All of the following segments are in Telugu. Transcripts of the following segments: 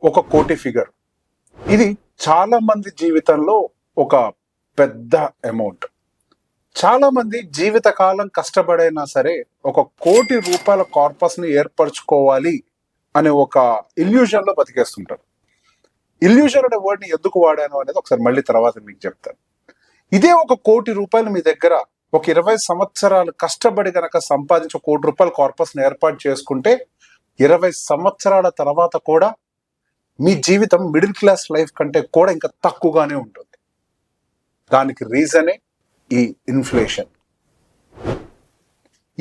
ఒక కోటి ఫిగర్. ఇది చాలా మంది జీవితంలో ఒక పెద్ద అమౌంట్. చాలా మంది జీవితకాలం కష్టపడైనా సరే ఒక కోటి రూపాయల కార్పస్ ని ఏర్పరచుకోవాలి అనే ఒక ఇల్యూజన్ లో బతికేస్తుంటారు. ఇల్యూజన్ అనే వర్డ్ ని ఎందుకు వాడాను అనేది ఒకసారి మళ్ళీ తర్వాత మీకు చెప్తాను. ఇదే ఒక కోటి రూపాయలు మీ దగ్గర ఒక 20 సంవత్సరాలు కష్టపడి గనక సంపాదించి ఒక కోటి రూపాయల కార్పస్ ని ఏర్పాటు చేసుకుంటే 20 సంవత్సరాల తర్వాత కూడా మీ జీవితం మిడిల్ క్లాస్ లైఫ్ కంటే కూడా ఇంకా తక్కువగానే ఉంటుంది. దానికి రీజనే ఈ ఇన్ఫ్లేషన్.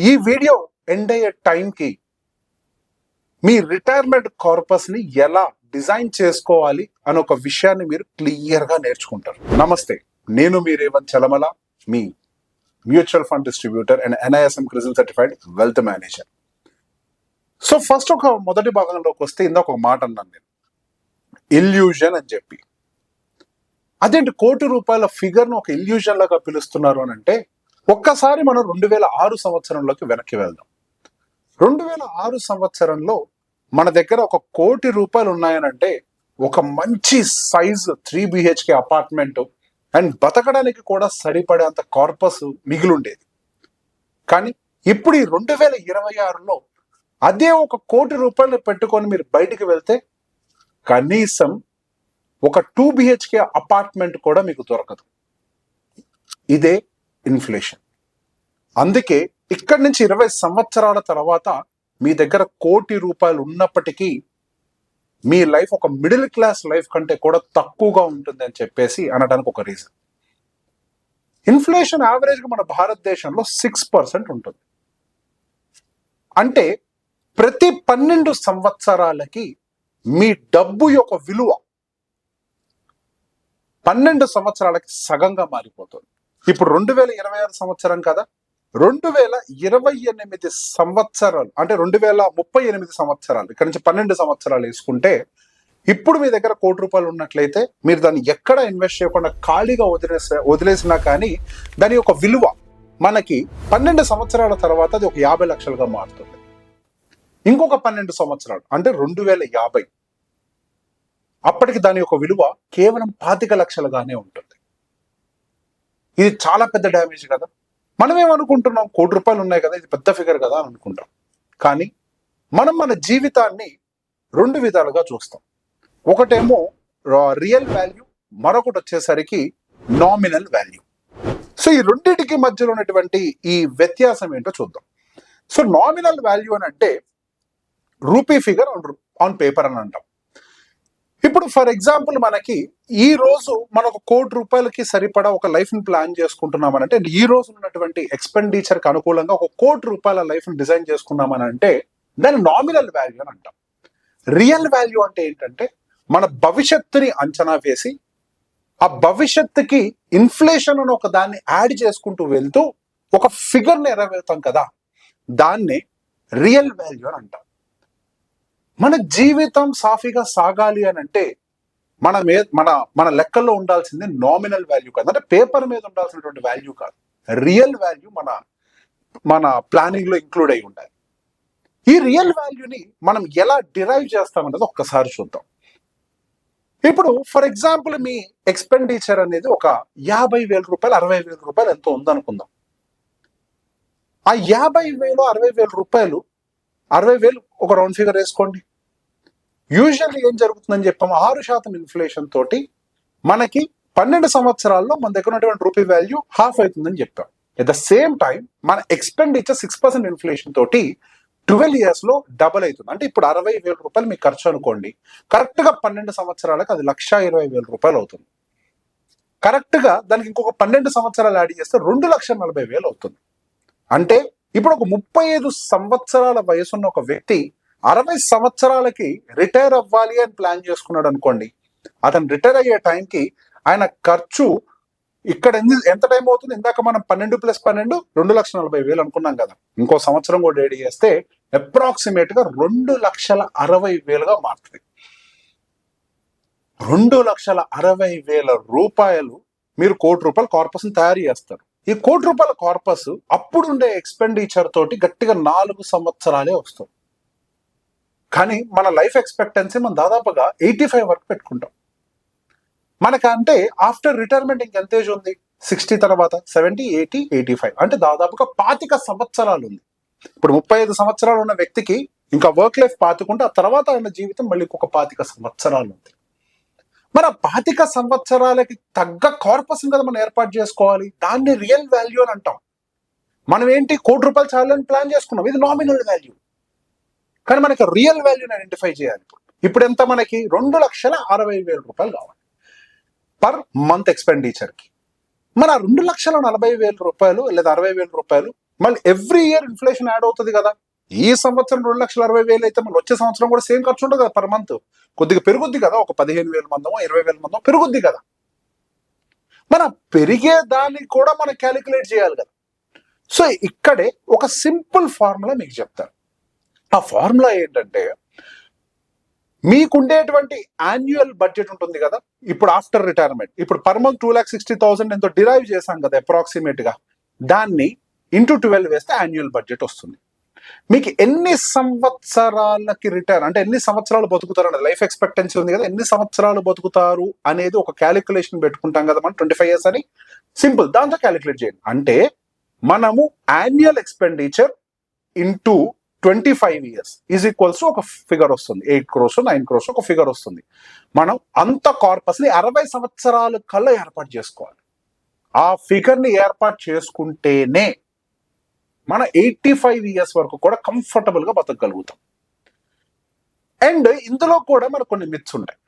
ఈ వీడియో ఎండ్ అయ్యే టైంకి మీ రిటైర్మెంట్ కార్పస్ ని ఎలా డిజైన్ చేసుకోవాలి అని ఒక విషయాన్ని మీరు క్లియర్ గా నేర్చుకుంటారు. నమస్తే, నేను మీ రేవంత్ చలమల, మీ mutual fund distributor and NISM CRISIL certified wealth manager. So first ఒక మొదటి భాగంలోకి వస్తే ఇందాక ఒక మాట అన్నాను నేను, ఇల్యూజన్ అని చెప్పి. అదేంటి కోటి రూపాయల ఫిగర్ ను ఒక ఇల్యూజన్ లాగా పిలుస్తున్నారు అని అంటే, ఒక్కసారి మనం 2006 సంవత్సరంలోకి వెనక్కి వెళ్దాం. 2006 సంవత్సరంలో మన దగ్గర ఒక కోటి రూపాయలు ఉన్నాయనంటే ఒక మంచి సైజు 3 BHK అపార్ట్మెంట్ అండ్ బతకడానికి కూడా సరిపడేంత కార్పస్ మిగిలిండేది. కానీ ఇప్పుడు ఈ 2026లో అదే ఒక కోటి రూపాయలు పెట్టుకొని మీరు బయటికి వెళ్తే కనీసం ఒక 2 BHK అపార్ట్మెంట్ కూడా మీకు దొరకదు. ఇదే ఇన్ఫ్లేషన్. అందుకే ఇక్కడి నుంచి 20 సంవత్సరాల తర్వాత మీ దగ్గర కోటి రూపాయలు ఉన్నప్పటికీ మీ లైఫ్ ఒక మిడిల్ క్లాస్ లైఫ్ కంటే కూడా తక్కువగా ఉంటుంది అని చెప్పేసి అనడానికి ఒక రీజన్. ఇన్ఫ్లేషన్ యావరేజ్ గా మన భారతదేశంలో 6% ఉంటుంది. అంటే ప్రతి 12 సంవత్సరాలకి మీ డబ్బు యొక్క విలువ 12 సంవత్సరాలకి సగంగా మారిపోతుంది. ఇప్పుడు 2026 సంవత్సరం కదా, 2028 సంవత్సరాలు అంటే 2038 సంవత్సరాలు, ఇక్కడ నుంచి 12 సంవత్సరాలు వేసుకుంటే ఇప్పుడు మీ దగ్గర కోటి రూపాయలు ఉన్నట్లయితే మీరు దాన్ని ఎక్కడ ఇన్వెస్ట్ చేయకుండా ఖాళీగా వదిలేసినా కానీ దాని యొక్క విలువ మనకి 12 సంవత్సరాల తర్వాత అది ఒక 50 లక్షలుగా మారుతుంది. ఇంకొక 12 సంవత్సరాలు అంటే 2050 అప్పటికి దాని యొక్క విలువ కేవలం 25 లక్షలుగానే ఉంటుంది. ఇది చాలా పెద్ద డ్యామేజ్ కదా. మనం ఏమనుకుంటున్నాం, కోటి రూపాయలు ఉన్నాయి కదా, ఇది పెద్ద ఫిగర్ కదా అని అనుకుంటాం. కానీ మనం మన జీవితాన్ని 2 విధాలుగా చూస్తాం. ఒకటేమో రియల్ వాల్యూ, మరొకటి వచ్చేసరికి నామినల్ వాల్యూ. సో ఈ రెండింటికి మధ్యలో ఉన్నటువంటి ఈ వ్యత్యాసం ఏంటో చూద్దాం. సో నామినల్ వాల్యూ అని అంటే రూపీ ఫిగర్ ఆన్ పేపర్ అని అంటాం. ఇప్పుడు ఫర్ ఎగ్జాంపుల్ మనకి ఈ రోజు మనకు కోటి రూపాయలకి సరిపడా ఒక లైఫ్ ని ప్లాన్ చేసుకుంటున్నామని అంటే, ఈ రోజు ఉన్నటువంటి ఎక్స్పెండిచర్ కి అనుకూలంగా ఒక కోటి రూపాయల లైఫ్ ని డిజైన్ చేసుకున్నామని అంటే దాన్ని నామినల్ వాల్యూ అని అంటాం. రియల్ వాల్యూ అంటే ఏంటంటే మన భవిష్యత్తుని అంచనా వేసి ఆ భవిష్యత్తుకి ఇన్ఫ్లేషన్ అని ఒక దాన్ని యాడ్ చేసుకుంటూ వెళ్తూ ఒక ఫిగర్ ని ఎరవేతాం కదా, దాన్ని రియల్ వాల్యూ అని అంటాం. మన జీవితం సాఫీగా సాగాలి అని అంటే మన లెక్కల్లో ఉండాల్సింది నామినల్ వాల్యూ కాదు, అంటే పేపర్ మీద ఉండాల్సినటువంటి వాల్యూ కాదు, రియల్ వాల్యూ మన ప్లానింగ్ లో ఇంక్లూడ్ అయి ఉండాలి. ఈ రియల్ వాల్యూని మనం ఎలా డిరైవ్ చేస్తామన్నది ఒక్కసారి చూద్దాం. ఇప్పుడు ఫర్ ఎగ్జాంపుల్ మీ ఎక్స్పెండిచర్ అనేది ఒక 50,000 రూపాయలు 60,000 రూపాయలు ఎంతో ఉందనుకుందాం. ఆ 50,000 60,000 రూపాయలు 60,000 ఒక రౌండ్ ఫిగర్ వేసుకోండి. యూజువల్లీ ఏం జరుగుతుందని చెప్పాము, 6% ఇన్ఫ్లేషన్ తోటి మనకి 12 సంవత్సరాల్లో మన దగ్గర ఉన్నటువంటి రూపీ వాల్యూ హాఫ్ అవుతుందని చెప్పాం. ఎట్ ద సేమ్ టైం మన ఎక్స్పెండిచర్ 6% ఇన్ఫ్లేషన్ తోటి 12 years లో డబల్ అవుతుంది. అంటే ఇప్పుడు 60,000 రూపాయలు మీకు ఖర్చు అనుకోండి, కరెక్ట్ గా 12 సంవత్సరాలకు అది 1,20,000 రూపాయలు అవుతుంది. కరెక్ట్ గా దానికి ఇంకొక 12 సంవత్సరాలు యాడ్ చేస్తే 2,40,000 అవుతుంది. అంటే ఇప్పుడు ఒక 35 సంవత్సరాల వయసున్న ఒక వ్యక్తి 60 సంవత్సరాలకి రిటైర్ అవ్వాలి అని ప్లాన్ చేసుకున్నాడు అనుకోండి, అతను రిటైర్ అయ్యే టైంకి ఆయన ఖర్చు ఇక్కడ ఎంత టైం అవుతుంది, ఇందాక మనం 12 + 12 2,40,000 అనుకున్నాం కదా, ఇంకో సంవత్సరం కూడా రెడీ చేస్తే అప్రాక్సిమేట్ గా 2,60,000గా మారుతుంది. 2,60,000 రూపాయలు మీరు కోటి రూపాయల కార్పస్ ని తయారు చేస్తారు. ఈ కోటి రూపాయల కార్పస్ అప్పుడుండే ఎక్స్పెండిచర్ తోటి గట్టిగా 4 సంవత్సరాలే వస్తుంది. కానీ మన లైఫ్ ఎక్స్పెక్టెన్సీ మనం దాదాపుగా 85 వరకు పెట్టుకుంటాం. మనకంటే ఆఫ్టర్ రిటైర్మెంట్ ఇంకెంత ఏజ్ ఉంది? 60 తర్వాత 70, 80, 85 అంటే దాదాపుగా 25 సంవత్సరాలు ఉంది. ఇప్పుడు 35 సంవత్సరాలు ఉన్న వ్యక్తికి ఇంకా వర్క్ లైఫ్ 25 ఉంటే ఆ తర్వాత ఆయన జీవితం మళ్ళీ ఇంకొక 25 సంవత్సరాలు ఉంది. మన 25 సంవత్సరాలకి తగ్గ కార్పస్ కదా మనం ఏర్పాటు చేసుకోవాలి. దాన్ని రియల్ వాల్యూ అని అంటాం. మనం ఏంటి ₹1,00,00,000 చాలని ప్లాన్ చేసుకున్నాం, ఇది నామినల్ వాల్యూ. కానీ మనకి రియల్ వాల్యూని ఐడెంటిఫై చేయాలి. ఇప్పుడు ఎంత మనకి ₹2,60,000 కావాలి పర్ మంత్ ఎక్స్పెండిచర్కి. మన ₹2,40,000 లేదా ₹60,000 మళ్ళీ ఎవ్రీ ఇయర్ ఇన్ఫ్లేషన్ యాడ్ అవుతుంది కదా. ఈ సంవత్సరం 2,60,000 అయితే మళ్ళీ వచ్చే సంవత్సరం కూడా సేమ్ ఖర్చు ఉంటుంది కదా. పర్ మంత్ కొద్దిగా పెరుగుద్ది కదా, ఒక 15,000 మందమో 20,000 మందమో పెరుగుద్ది కదా. మన పెరిగే దాన్ని కూడా మనం క్యాలిక్యులేట్ చేయాలి కదా. సో ఇక్కడే ఒక సింపుల్ ఫార్ములా మీకు చెప్తాను. ఆ ఫార్ములా ఏంటంటే, మీకుండేటువంటి యాన్యువల్ బడ్జెట్ ఉంటుంది కదా ఇప్పుడు ఆఫ్టర్ రిటైర్మెంట్. ఇప్పుడు పర్ మంత్ 2,60,000 ఎంతో డిరైవ్ చేశాం కదా అప్రాక్సిమేట్ గా. దాన్ని ఇంటూ 12 వేస్తే యాన్యువల్ బడ్జెట్ వస్తుంది. మీకు ఎన్ని సంవత్సరాలకి రిటైర్ అంటే ఎన్ని సంవత్సరాలు బతుకుతారు అనేది లైఫ్ ఎక్స్పెక్టెన్సీ ఉంది కదా, ఎన్ని సంవత్సరాలు బతుకుతారు అనేది ఒక క్యాలిక్యులేషన్ పెట్టుకుంటాం కదా మనం, 25 years అని. సింపుల్, దాంతో క్యాలిక్యులేట్ చేయండి. అంటే మనము annual expenditure into 25 years is equals ఒక ఫిగర్ వస్తుంది. 8 crores 9 crores ఒక ఫిగర్ వస్తుంది. మనం అంత కార్పస్ ని 60 సంవత్సరాల కల్లా ఏర్పాటు చేసుకోవాలి. ఆ ఫిగర్ ని ఏర్పాటు చేసుకుంటేనే మన 85 years వరకు కూడా కంఫర్టబుల్ గా బతకగలుగుతాం. అండ్ ఇందులో కూడా మనకు కొన్ని మిత్స్ ఉంటాయి.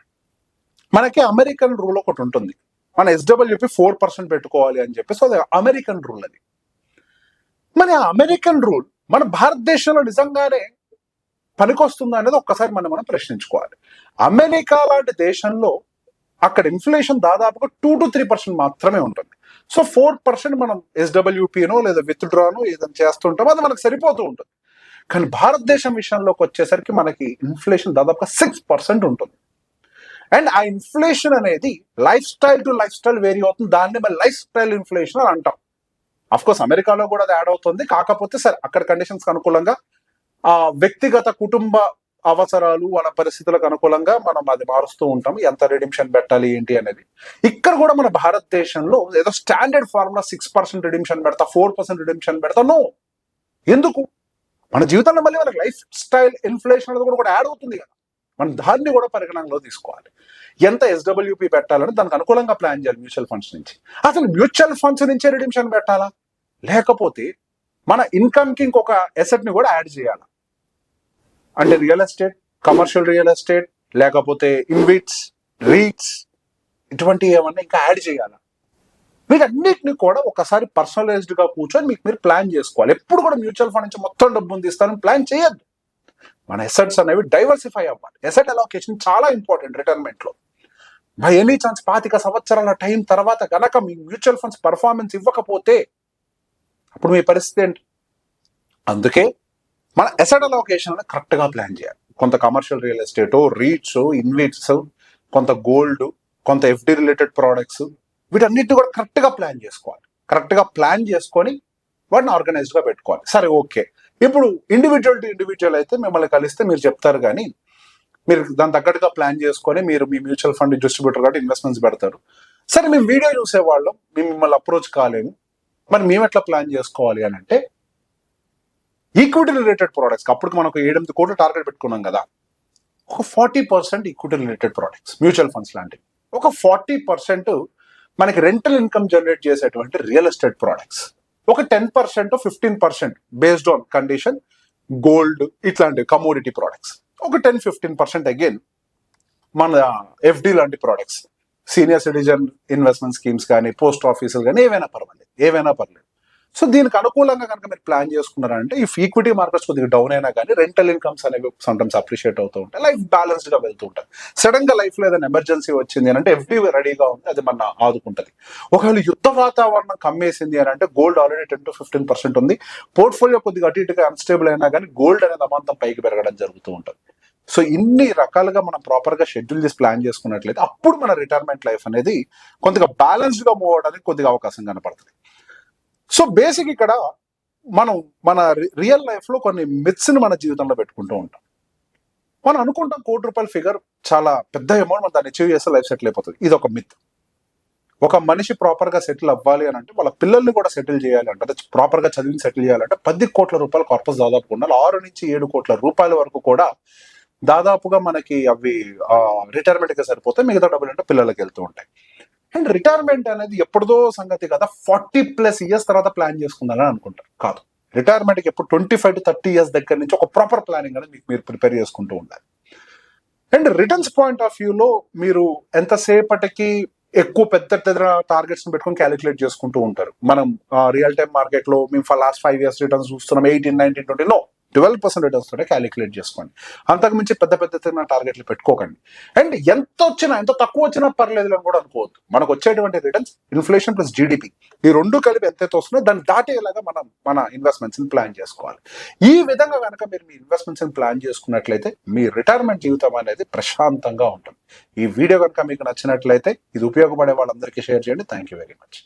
మనకి అమెరికన్ రూల్ ఒకటి ఉంటుంది, మన SWP 4% పెట్టుకోవాలి అని చెప్పి. సో అది అమెరికన్ రూల్. అది మన అమెరికన్ రూల్ మన భారతదేశంలో నిజంగానే పనికొస్తుందా అనేది ఒక్కసారి మనం ప్రశ్నించుకోవాలి. అమెరికా లాంటి దేశంలో అక్కడ ఇన్ఫ్లేషన్ దాదాపుగా 2 to 3% మాత్రమే ఉంటుంది. సో 4% మనం SWPనో లేదా విత్డ్రానో ఏదైనా చేస్తుంటామో అది మనకు సరిపోతూ ఉంటుంది. కానీ భారతదేశం విషయంలోకి వచ్చేసరికి మనకి ఇన్ఫ్లేషన్ దాదాపుగా 6% ఉంటుంది. అండ్ ఆ ఇన్ఫ్లేషన్ అనేది lifestyle to lifestyle vary అవుతుంది. దాన్ని మన లైఫ్ స్టైల్ ఇన్ఫ్లేషన్ అని అంటాం. అఫ్ కోర్స్ అమెరికాలో కూడా అది యాడ్ అవుతుంది. కాకపోతే సరే అక్కడ కండిషన్స్ అనుకూలంగా ఆ వ్యక్తిగత కుటుంబ అవసరాలు వాళ్ళ పరిస్థితులకు అనుకూలంగా మనం అది మారుస్తూ ఉంటాం, ఎంత రిడిమ్షన్ పెట్టాలి ఏంటి అనేది. ఇక్కడ కూడా మన భారతదేశంలో ఏదో స్టాండర్డ్ ఫార్ములా 6% రిడిమ్షన్ పెడతా, 4% రిడిమ్షన్ పెడతా. నో, ఎందుకు? మన జీవితంలో మళ్ళీ మనకి లైఫ్ స్టైల్ ఇన్ఫ్లేషన్ అనేది కూడా యాడ్ అవుతుంది కదా. మనం దాన్ని కూడా పరిగణనలో తీసుకోవాలి. ఎంత SWP పెట్టాలని దానికి అనుకూలంగా ప్లాన్ చేయాలి. మ్యూచువల్ ఫండ్స్ నుంచి అసలు మ్యూచువల్ ఫండ్స్ నుంచే రిడిమ్షన్ పెట్టాలా, లేకపోతే మన ఇన్కమ్ కి ఇంకొక ఎసెట్ ని కూడా యాడ్ చేయాలా? అంటే real estate, commercial real estate, లేకపోతే ఇన్విట్స్, రీట్స్, ఇటువంటి ఏమన్నా ఇంకా యాడ్ చేయాలా? వీటన్నిటిని కూడా ఒకసారి పర్సనలైజ్డ్ గా కూర్చొని మీకు మీరు ప్లాన్ చేసుకోవాలి. ఎప్పుడు కూడా మ్యూచువల్ ఫండ్ నుంచి మొత్తం డబ్బును తీస్తానని ప్లాన్ చేయొద్దు. మన ఎసెట్స్ అనేవి డైవర్సిఫై అవ్వాలి. ఎసెట్ అలోకేషన్ చాలా ఇంపార్టెంట్ రిటైర్మెంట్ లో. బై ఎనీ ఛాన్స్ 25 సంవత్సరాల టైం తర్వాత గనక మీ మ్యూచువల్ ఫండ్స్ పర్ఫార్మెన్స్ ఇవ్వకపోతే అప్పుడు మీ పరిస్థితి ఏంటి? అందుకే మన ఎసెట్ అలోకేషన్ కరెక్ట్ గా ప్లాన్ చేయాలి. కొంత కమర్షియల్ రియల్ ఎస్టేట్, రీట్స్, ఇన్విట్స్, కొంత గోల్డ్, కొంత FD రిలేటెడ్ ప్రోడక్ట్స్, వీటన్నిటిని కూడా కరెక్ట్ గా ప్లాన్ చేసుకోవాలి. కరెక్ట్ గా ప్లాన్ చేసుకొని వాటిని ఆర్గనైజ్డ్ గా పెట్టుకోవాలి. సరే, ఓకే. ఇప్పుడు ఇండివిజువల్ టు ఇండివిజువల్ అయితే మిమ్మల్ని కలిస్తే మీరు చెప్తారు, కానీ మీరు దాని తగ్గట్టుగా ప్లాన్ చేసుకొని మీరు మీ మ్యూచువల్ ఫండ్ డిస్ట్రిబ్యూటర్ కాబట్టి ఇన్వెస్ట్మెంట్స్ పెడతారు. సరే, మేము వీడియో చూసేవాళ్ళం, మేము మిమ్మల్ని అప్రోచ్ కాలేము, మరి మేము ఎట్లా ప్లాన్ చేసుకోవాలి అని అంటే, ఈక్విటీ రిలేటెడ్ ప్రోడక్ట్స్ అప్పుడు మనకు 7-8 కోట్లు టార్గెట్ పెట్టుకున్నాం కదా. ఒక 40% equity related products, mutual funds లాంటివి. ఒక 40% మనకి రెంటల్ ఇన్కమ్ జనరేట్ చేసేటువంటి రియల్ ఎస్టేట్ ప్రోడక్ట్స్. ఒక 10% 15% బేస్డ్ ఆన్ కండిషన్ గోల్డ్, ఇట్లాంటి కమోడిటీ ప్రోడక్ట్స్. ఒక 10-15% అగైన్ మన FD లాంటి products, senior citizen investment schemes కానీ, పోస్ట్ ఆఫీసులు కానీ, ఏవైనా పర్లేదు. సో దీనికి అనుకూలంగా కనుక మీరు ప్లాన్ చేసుకున్నారంటే ఇఫ్ ఈక్విటీ మార్కెట్స్ కొద్దిగా డౌన్ అయినా కానీ రెంటల్ ఇన్కమ్స్ అనేవి సమ్టైమ్స్ అప్రిషియేట్ అవుతూ ఉంటాయి. లైఫ్ బ్యాలెన్స్డ్ గా వెళ్తూ ఉంటాయి. సడన్ గా లైఫ్ లో ఏదైనా ఎమర్జెన్సీ వచ్చింది అని అంటే FD రెడీగా ఉంది, అది మన ఆదుకుంటది. ఒకవేళ యుద్ధ వాతావరణం కమ్మేసింది అని అంటే గోల్డ్ ఆల్రెడీ 10-15% ఉంది. పోర్ట్ఫోలియో కొద్దిగా అటు ఇటుగా అన్స్టేబుల్ అయినా కానీ గోల్డ్ అనేది అమాంతం పైకి పెరగడం జరుగుతూ ఉంటుంది. సో ఇన్ని రకాలుగా మనం ప్రాపర్ గా షెడ్యూల్ చేసి ప్లాన్ చేసుకున్నట్లయితే అప్పుడు మన రిటైర్మెంట్ లైఫ్ అనేది కొద్దిగా బ్యాలెన్స్డ్ గా మూవ్ అవడానికి కొద్దిగా అవకాశం కనపడుతుంది. సో బేసిక్ ఇక్కడ మనం మన రియల్ లైఫ్ లో కొన్ని మిత్స్ ని మన జీవితంలో పెట్టుకుంటూ ఉంటాం. మనం అనుకుంటాం ₹1,00,00,000 ఫిగర్ చాలా పెద్ద అమౌంట్, మనం దాన్ని అచీవ్ చేస్తే లైఫ్ సెటిల్ అయిపోతుంది. ఇది ఒక మిత్. ఒక మనిషి ప్రాపర్ గా సెటిల్ అవ్వాలి అని అంటే వాళ్ళ పిల్లల్ని కూడా సెటిల్ చేయాలి అంటే, ప్రాపర్ గా చదివిని సెటిల్ చేయాలంటే ₹10,00,00,000 కార్పస్ దాదాపు ఉండాలి. 6 నుంచి 7 కోట్ల రూపాయల వరకు కూడా దాదాపుగా మనకి అవి రిటైర్మెంట్ గా సరిపోతాయి. మిగతా డబ్బులు అంటే పిల్లలకి వెళ్తూ ఉంటాయి. అండ్ రిటైర్మెంట్ అనేది ఎప్పుడుదో సంగతి కదా, 40+ ఇయర్స్ తర్వాత ప్లాన్ చేసుకుందాలని అనుకుంటారు. కాదు, రిటైర్మెంట్ కి ఎప్పుడు 25 to 30 ఇయర్స్ దగ్గర నుంచి ఒక ప్రాపర్ ప్లానింగ్ అనేది మీకు మీరు ప్రిపేర్ చేసుకుంటూ ఉండాలి. అండ్ రిటర్న్స్ పాయింట్ ఆఫ్ వ్యూలో మీరు ఎంతసేపటికి ఎక్కువ పెద్ద పెద్ద టార్గెట్స్ పెట్టుకొని క్యాలిక్యులేట్ చేసుకుంటూ ఉంటారు. మనం రియల్ టైమ్ మార్కెట్ లో మేము లాస్ట్ 5 years రిటర్న్స్ చూస్తున్నాం, 18, 19, 20, నో, 12% రిటర్న్స్ తోటే క్యాలిక్యులేట్ చేసుకోండి. అంతకు మించి పెద్ద పెద్ద టార్గెట్లు పెట్టుకోకండి. అండ్ ఎంత తక్కువ వచ్చినా పర్లేదు అని కూడా అనుకోవద్దు. మనకు వచ్చేటువంటి రిటర్న్స్ ఇన్ఫ్లేషన్ ప్లస్ జీడిపి, ఈ రెండు కలిపి ఎంతైతే వస్తుందో దాన్ని దాటేలాగా మనం మన ఇన్వెస్ట్మెంట్స్ ని ప్లాన్ చేసుకోవాలి. ఈ విధంగా కనుక మీరు మీ ఇన్వెస్ట్మెంట్స్ ని ప్లాన్ చేసుకున్నట్లయితే మీ రిటైర్మెంట్ జీవితం అనేది ప్రశాంతంగా ఉంటుంది. ఈ వీడియో కనుక మీకు నచ్చినట్లయితే ఇది ఉపయోగపడే వాళ్ళందరికీ షేర్ చేయండి. Thank you very much.